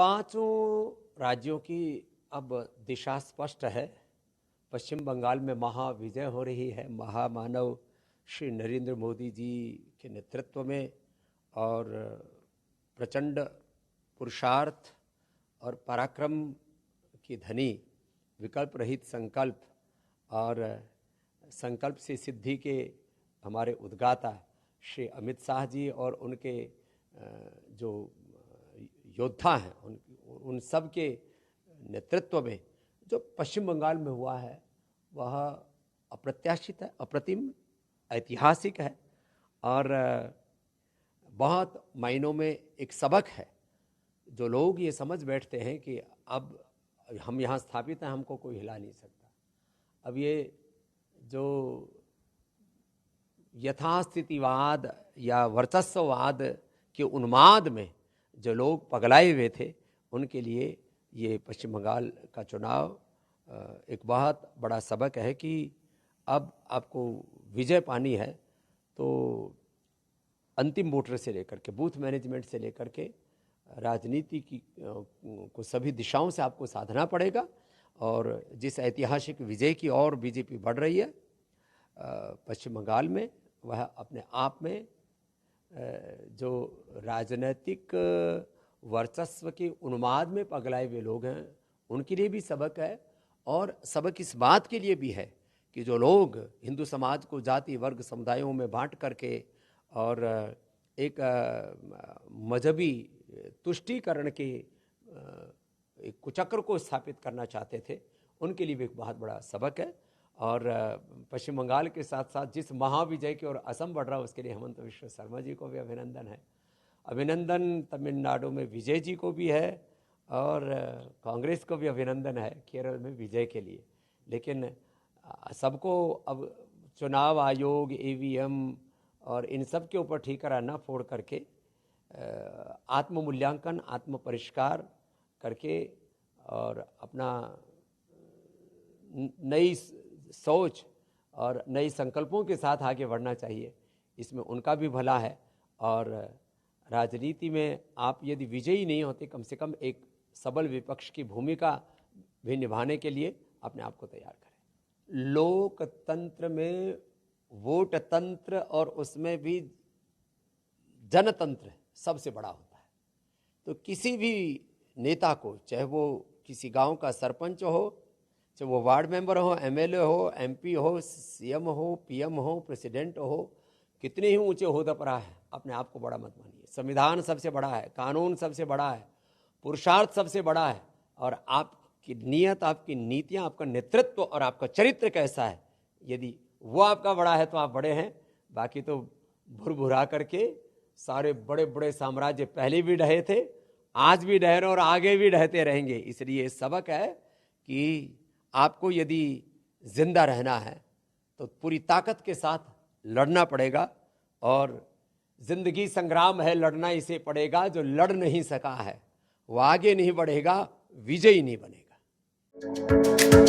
पांचों राज्यों की अब दिशा स्पष्ट है। पश्चिम बंगाल में महाविजय हो रही है महामानव श्री नरेंद्र मोदी जी के नेतृत्व में, और प्रचंड पुरुषार्थ और पराक्रम की धनी, विकल्प रहित संकल्प और संकल्प से सिद्धि के हमारे उद्गाता श्री अमित शाह जी और उनके जो योद्धा हैं उन सब के नेतृत्व में जो पश्चिम बंगाल में हुआ है वह अप्रत्याशित है, अप्रतिम, ऐतिहासिक है और बहुत मायनों में एक सबक है। जो लोग ये समझ बैठते हैं कि अब हम यहाँ स्थापित हैं, हमको कोई हिला नहीं सकता, अब ये जो यथास्थितिवाद या वर्चस्ववाद के उन्माद में जो लोग पगलाए हुए थे, उनके लिए ये पश्चिम बंगाल का चुनाव एक बहुत बड़ा सबक है कि अब आपको विजय पानी है तो अंतिम वोटर से लेकर के बूथ मैनेजमेंट से लेकर के राजनीति की को सभी दिशाओं से आपको साधना पड़ेगा। और जिस ऐतिहासिक विजय की ओर बीजेपी बढ़ रही है पश्चिम बंगाल में, वह अपने आप में जो राजनीतिक वर्चस्व के उन्माद में पगलाए हुए लोग हैं उनके लिए भी सबक है। और सबक इस बात के लिए भी है कि जो लोग हिंदू समाज को जाति वर्ग समुदायों में बांट करके और एक मजहबी तुष्टीकरण के एक कुचक्र को स्थापित करना चाहते थे, उनके लिए भी एक बहुत बड़ा सबक है। और पश्चिम बंगाल के साथ साथ जिस महाविजय की ओर असम बढ़ रहा है उसके लिए हेमंत विश्व शर्मा जी को भी अभिनंदन है। अभिनंदन तमिलनाडु में विजय जी को भी है और कांग्रेस को भी अभिनंदन है केरल में विजय के लिए। लेकिन सबको अब चुनाव आयोग, ईवीएम और इन सब के ऊपर ठीकरा न फोड़ करके आत्म मूल्यांकन, आत्म परिष्कार करके और अपना नई सोच और नई संकल्पों के साथ आगे बढ़ना चाहिए। इसमें उनका भी भला है। और राजनीति में आप यदि विजयी नहीं होते, कम से कम एक सबल विपक्ष की भूमिका भी निभाने के लिए अपने आप को तैयार करें। लोकतंत्र में वोट तंत्र और उसमें भी जनतंत्र सबसे बड़ा होता है। तो किसी भी नेता को, चाहे वो किसी गांव का सरपंच हो, चाहे वो वार्ड मेंबर हो, एमएलए हो, एमपी हो, सीएम हो, पीएम हो, प्रेसिडेंट हो, कितने ही ऊंचे ओहदे पर है, अपने आप को बड़ा मत मानिए। संविधान सबसे बड़ा है, कानून सबसे बड़ा है, पुरुषार्थ सबसे बड़ा है। और आपकी नीयत, आपकी नीतियां, आपका नेतृत्व और आपका चरित्र कैसा है, यदि वो आपका बड़ा है तो आप बड़े हैं। बाकी तो भुरभुरा करके सारे बड़े बड़े साम्राज्य पहले भी ढहे थे, आज भी ढह रहे और आगे भी ढहते रहेंगे। इसलिए सबक है कि आपको यदि जिंदा रहना है तो पूरी ताकत के साथ लड़ना पड़ेगा। और जिंदगी संग्राम है, लड़ना इसे पड़ेगा। जो लड़ नहीं सका है वो आगे नहीं बढ़ेगा, विजयी नहीं बनेगा।